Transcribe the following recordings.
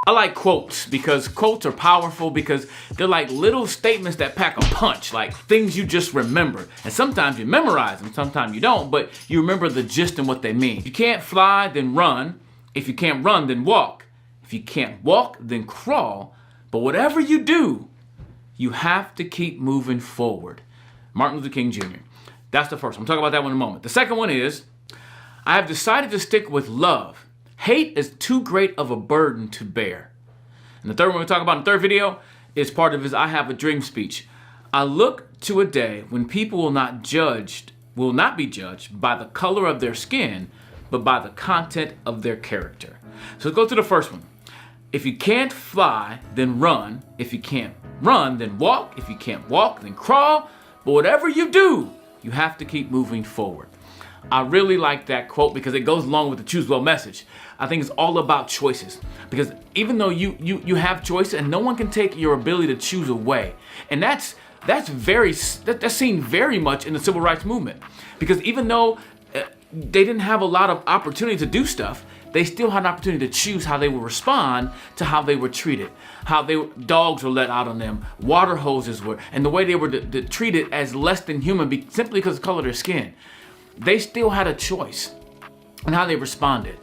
I like quotes because quotes are powerful because they're like little statements that pack a punch, like things you just remember. And sometimes you memorize them, sometimes you don't, but you remember the gist and what they mean. If you can't fly, then run. If you can't run, then walk. If you can't walk, then crawl. But whatever you do, you have to keep moving forward. Martin Luther King Jr. That's the first one. I'll talk about that one in a moment. The second one is, I have decided to stick with love. Hate is too great of a burden to bear. And the third one we'll talk about in the third video is part of his I Have a Dream speech. I look to a day when people will not be judged by the color of their skin, but by the content of their character. So let's go to the first one. If you can't fly, then run. If you can't run, then walk. If you can't walk, then crawl. But whatever you do, you have to keep moving forward. I really like that quote because it goes along with the Choose Well message. I think it's all about choices, because even though you have choices and no one can take your ability to choose away. And that's seen very much in the civil rights movement, because even though they didn't have a lot of opportunity to do stuff, they still had an opportunity to choose how they would respond to how they were treated, dogs were let out on them, water hoses were, and the way they were treated as less than human simply because of the color of their skin. They still had a choice in how they responded.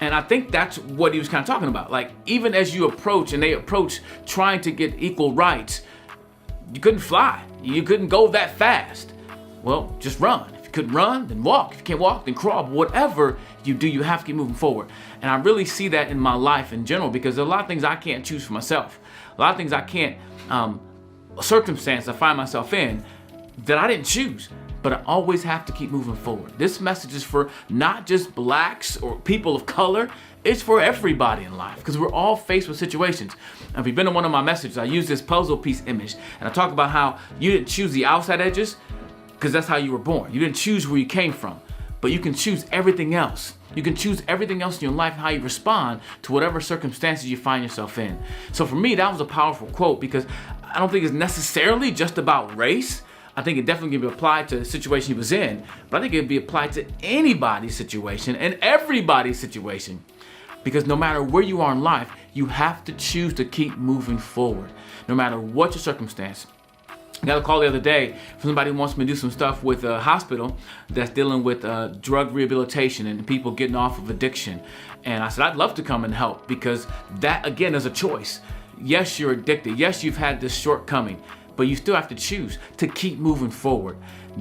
And I think that's what he was kind of talking about. Like, even as you approach and they approach trying to get equal rights, you couldn't fly. You couldn't go that fast. Well, just run. If you couldn't run, then walk. If you can't walk, then crawl. But whatever you do, you have to keep moving forward. And I really see that in my life in general, because there are a lot of things I can't choose for myself. A lot of things I can't, circumstance I find myself in that I didn't choose. But I always have to keep moving forward. This message is for not just blacks or people of color. It's for everybody in life, because we're all faced with situations. And if you've been to one of my messages, I use this puzzle piece image, and I talk about how you didn't choose the outside edges because that's how you were born. You didn't choose where you came from, but you can choose everything else. You can choose everything else in your life and how you respond to whatever circumstances you find yourself in. So for me, that was a powerful quote, because I don't think it's necessarily just about race. I think it definitely can be applied to the situation he was in, but I think it can be applied to anybody's situation and everybody's situation. Because no matter where you are in life, you have to choose to keep moving forward, no matter what your circumstance. I got a call the other day from somebody who wants me to do some stuff with a hospital that's dealing with drug rehabilitation and people getting off of addiction. And I said, I'd love to come and help, because that, again, is a choice. Yes, you're addicted. Yes, you've had this shortcoming, but you still have to choose to keep moving forward.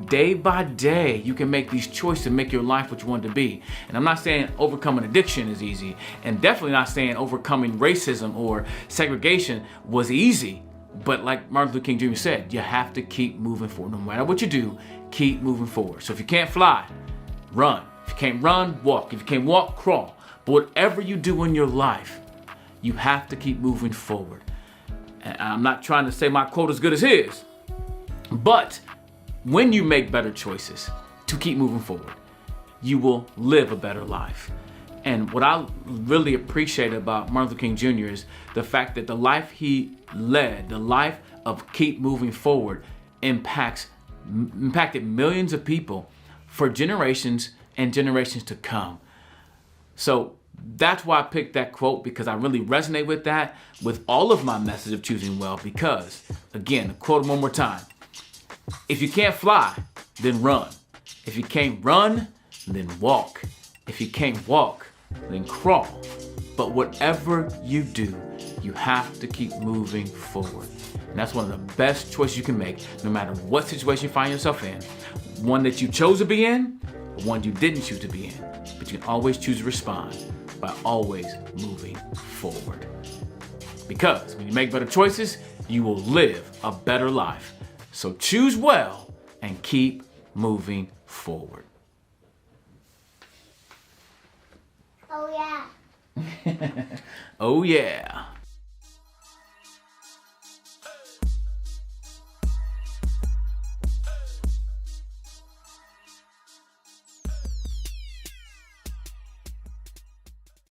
Day by day, you can make these choices to make your life what you want it to be. And I'm not saying overcoming addiction is easy, and definitely not saying overcoming racism or segregation was easy. But like Martin Luther King Jr. said, you have to keep moving forward. No matter what you do, keep moving forward. So if you can't fly, run. If you can't run, walk. If you can't walk, crawl. But whatever you do in your life, you have to keep moving forward. And I'm not trying to say my quote is as good as his, but when you make better choices to keep moving forward, you will live a better life. And what I really appreciate about Martin Luther King Jr. is the fact that the life he led, the life of keep moving forward, impacted millions of people for generations and generations to come. So that's why I picked that quote, because I really resonate with that, with all of my message of choosing well. Because, again, to quote him one more time, if you can't fly, then run. If you can't run, then walk. If you can't walk, then crawl. But whatever you do, you have to keep moving forward. And that's one of the best choices you can make, no matter what situation you find yourself in. One that you chose to be in, or one you didn't choose to be in. But you can always choose to respond by always moving forward. Because when you make better choices, you will live a better life. So choose well and keep moving forward. Oh yeah. Oh yeah.